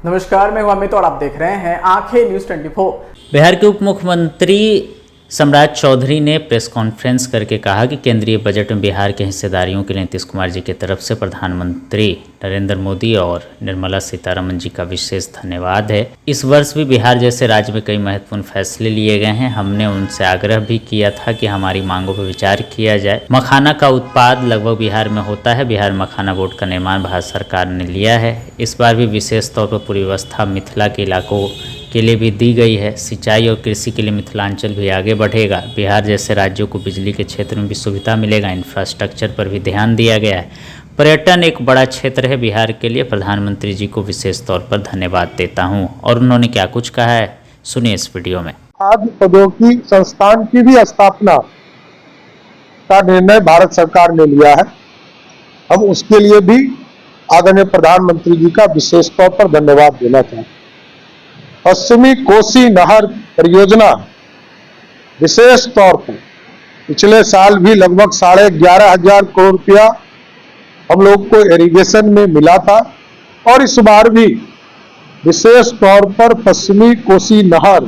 नमस्कार, मैं हूं अमित और आप देख रहे हैं आंखें न्यूज 24। बिहार के उप मुख्यमंत्री सम्राट चौधरी ने प्रेस कॉन्फ्रेंस करके कहा कि केंद्रीय बजट में बिहार के हिस्सेदारियों के लिए नीतीश कुमार जी की तरफ से प्रधानमंत्री नरेंद्र मोदी और निर्मला सीतारमण जी का विशेष धन्यवाद है। इस वर्ष भी बिहार जैसे राज्य में कई महत्वपूर्ण फैसले लिए गए हैं। हमने उनसे आग्रह भी किया था कि हमारी मांगों पर विचार किया जाए। मखाना का उत्पाद लगभग बिहार में होता है। बिहार मखाना बोर्ड का निर्माण भारत सरकार ने लिया है। इस बार भी विशेष तौर पर पूरी व्यवस्था मिथिला के इलाकों के लिए भी दी गई है। सिंचाई और कृषि के लिए मिथिलांचल भी आगे बढ़ेगा। बिहार जैसे राज्यों को बिजली के क्षेत्र में भी सुविधा मिलेगा। इंफ्रास्ट्रक्चर पर भी ध्यान दिया गया है। पर्यटन एक बड़ा क्षेत्र है बिहार के लिए। प्रधानमंत्री जी को विशेष तौर पर धन्यवाद देता हूं। और उन्होंने क्या कुछ कहा है, सुनिए इस वीडियो में। खाद्य प्रौद्योगिकी संस्थान की भी स्थापना का निर्णय भारत सरकार ने लिया है। हम उसके लिए भी आदरणीय प्रधानमंत्री जी का विशेष तौर पर धन्यवाद देना चाहते हैं। पश्चिमी कोसी नहर परियोजना विशेष तौर पर पिछले साल भी लगभग 11,500 करोड़ रुपया हम लोग को इरिगेशन में मिला था और इस बार भी विशेष तौर पर पश्चिमी कोसी नहर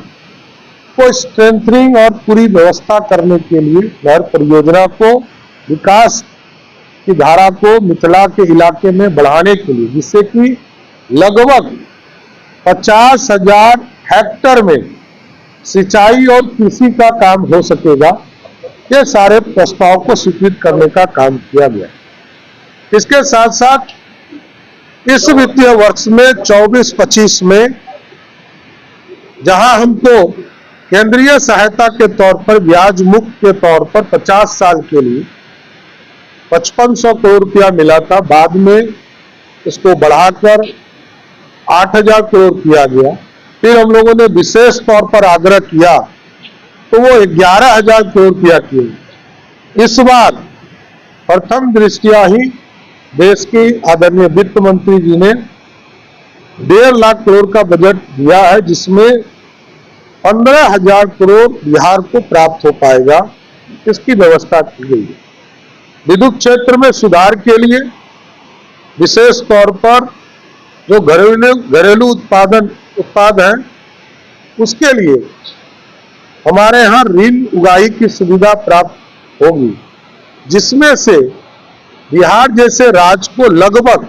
को स्ट्रेंथनिंग और पूरी व्यवस्था करने के लिए नहर परियोजना को विकास की धारा को मिथिला के इलाके में बढ़ाने के लिए, जिससे कि लगभग 50,000 हेक्टेयर में सिंचाई और कृषि का काम हो सकेगा, ये सारे प्रस्ताव को स्वीकृत करने का काम किया गया। इसके साथ साथ इस वित्तीय वर्ष में 24-25 में जहां हमको केंद्रीय सहायता के तौर पर ब्याज मुक्त के तौर पर 50 साल के लिए 5500 करोड़ रुपया मिला था, बाद में इसको बढ़ाकर 8,000 करोड़ किया गया। फिर हम लोगों ने विशेष तौर पर आग्रह किया तो वो 11,000 करोड़ रुपया किए। इस बार प्रथम दृष्टया ही देश की आदरणीय वित्त मंत्री जी ने 1.5 लाख करोड़ का बजट दिया है, जिसमें 15,000 करोड़ बिहार को प्राप्त हो पाएगा। इसकी व्यवस्था की गई है। विद्युत क्षेत्र में सुधार के लिए विशेष तौर पर जो घरेलू उत्पाद है उसके लिए हमारे यहाँ ऋण उगाही की सुविधा प्राप्त होगी, जिसमें से बिहार जैसे राज्य को लगभग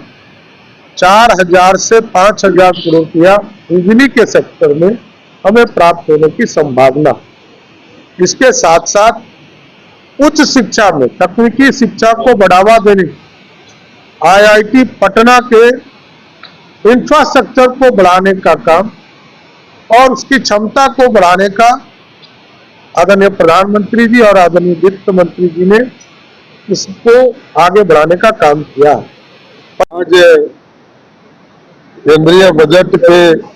4,000 से 5,000 करोड़ रुपया बिजली के सेक्टर में हमें प्राप्त होने की संभावना। इसके साथ साथ उच्च शिक्षा में तकनीकी शिक्षा को बढ़ावा देने IIT पटना के इंफ्रास्ट्रक्चर को बढ़ाने का काम और उसकी क्षमता को बढ़ाने का आदरणीय प्रधानमंत्री जी और आदरणीय वित्त मंत्री जी ने इसको आगे बढ़ाने का काम किया। आज केंद्रीय बजट के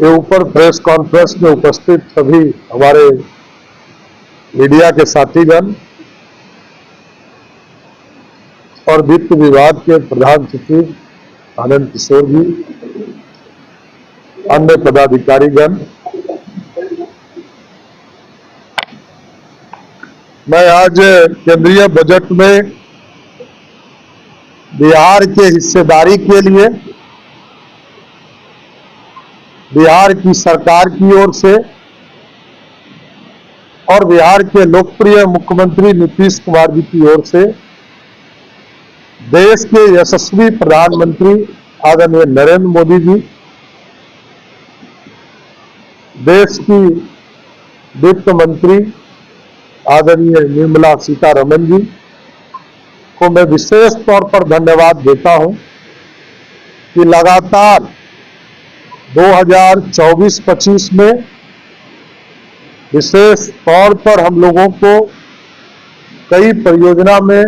ऊपर प्रेस कॉन्फ्रेंस में उपस्थित सभी हमारे मीडिया के साथीगण और वित्त विभाग के प्रधान सचिव आनंद किशोर जी, अन्य पदाधिकारीगण, मैं आज केंद्रीय बजट में बिहार के हिस्सेदारी के लिए बिहार की सरकार की ओर से और बिहार के लोकप्रिय मुख्यमंत्री नीतीश कुमार जी की ओर से देश के यशस्वी प्रधानमंत्री आदरणीय नरेंद्र मोदी जी, देश की वित्त मंत्री आदरणीय निर्मला सीतारमण जी को मैं विशेष तौर पर धन्यवाद देता हूं कि लगातार 2024-25 में विशेष तौर पर हम लोगों को कई परियोजना में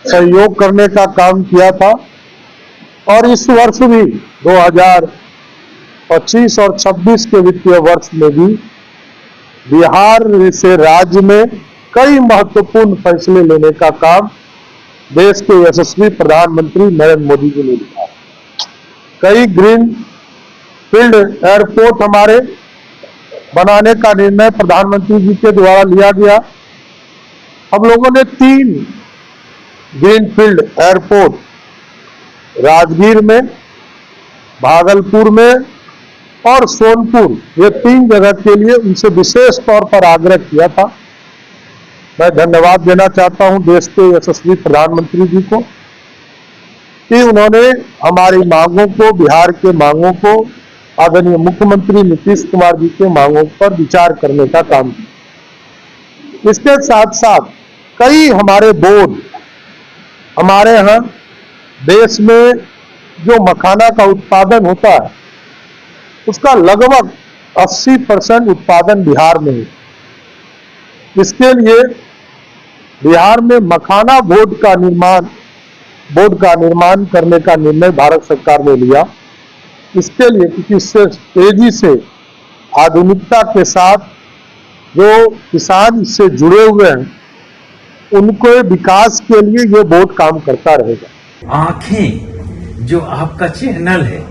सहयोग करने का काम किया था और इस वर्ष भी 2025 और 26 के वित्तीय वर्ष में भी बिहार से राज्य में कई महत्वपूर्ण फैसले लेने का काम देश के यशस्वी प्रधानमंत्री नरेंद्र मोदी जी ने लिया। कई ग्रीन फील्ड एयरपोर्ट हमारे बनाने का निर्णय प्रधानमंत्री जी के द्वारा लिया गया। हम लोगों ने 3 ग्रीनफील्ड एयरपोर्ट राजगीर में, भागलपुर में और सोनपुर, ये 3 जगह के लिए उनसे विशेष तौर पर आग्रह किया था। मैं धन्यवाद देना चाहता हूं देश के यशस्वी प्रधानमंत्री जी को कि उन्होंने हमारी मांगों को, बिहार के मांगों को, आदरणीय मुख्यमंत्री नीतीश कुमार जी के मांगों पर विचार करने का काम किया। इसके साथ साथ कई हमारे बोर्ड, हमारे यहाँ देश में जो मखाना का उत्पादन होता है उसका लगभग 80% उत्पादन बिहार में है। इसके लिए बिहार में मखाना बोर्ड का निर्माण करने का निर्णय भारत सरकार ने लिया। इसके लिए क्योंकि इससे तेजी से आधुनिकता के साथ जो किसान इससे जुड़े हुए हैं उनके विकास के लिए ये बोर्ड काम करता रहेगा। आंखें जो आपका चैनल है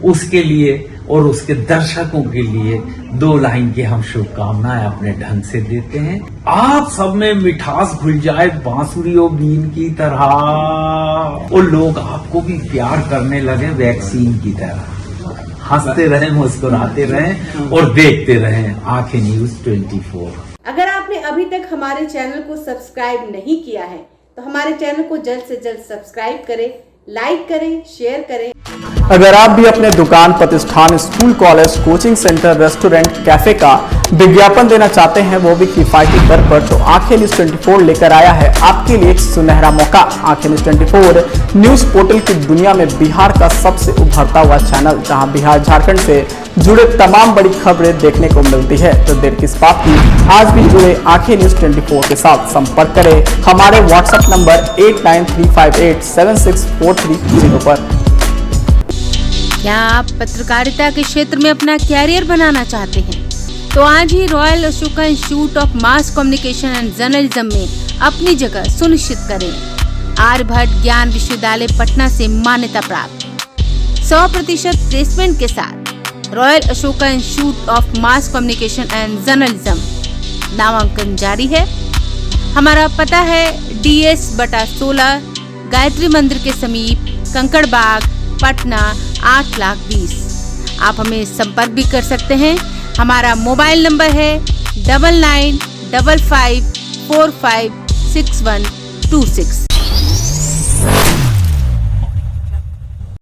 उसके लिए और उसके दर्शकों के लिए 2 लाइन की हम शुभकामनाएं अपने ढंग से देते हैं। आप सब में मिठास घुल जाए बांसुरी और बीन की तरह और लोग आपको भी प्यार करने लगे वैक्सीन की तरह। हंसते रहें, मुस्कुराते रहें और देखते रहें आंखें न्यूज 24। अगर आपने अभी तक हमारे चैनल को सब्सक्राइब नहीं किया है तो हमारे चैनल को जल्द से जल्द सब्सक्राइब करें, लाइक करें, शेयर करें। अगर आप भी अपने दुकान, प्रतिष्ठान, school, college, coaching centre, restaurant, cafe का विज्ञापन देना चाहते हैं, वो भी किफायती दर पर, तो आंखें न्यूज 24 लेकर आया है आपके लिए एक सुनहरा मौका। आंखें न्यूज 24 न्यूज पोर्टल की दुनिया में बिहार का सबसे उभरता हुआ चैनल, जहां बिहार झारखंड से जुड़े तमाम बड़ी खबरें देखने को मिलती है। तो देर किस बात की, आज भी जुड़े आंखें न्यूज 24 के साथ। संपर्क करें हमारे व्हाट्सएप नंबर 8935876430 पर। क्या आप पत्रकारिता के क्षेत्र में अपना कैरियर बनाना चाहते हैं? तो आज ही royal Ashoka institute of mass communication and journalism में अपनी जगह सुनिश्चित करें। आर्यभट्ट ज्ञान विश्वविद्यालय पटना से मान्यता प्राप्त 100% प्लेसमेंट के साथ royal Ashoka institute of mass communication and journalism नामांकन जारी है। हमारा पता है DS/16 गायत्री मंदिर के समीप, कंकड़ बाग, पटना 8,20,000। आप हमें संपर्क भी कर सकते हैं। हमारा मोबाइल नंबर है 9955456126।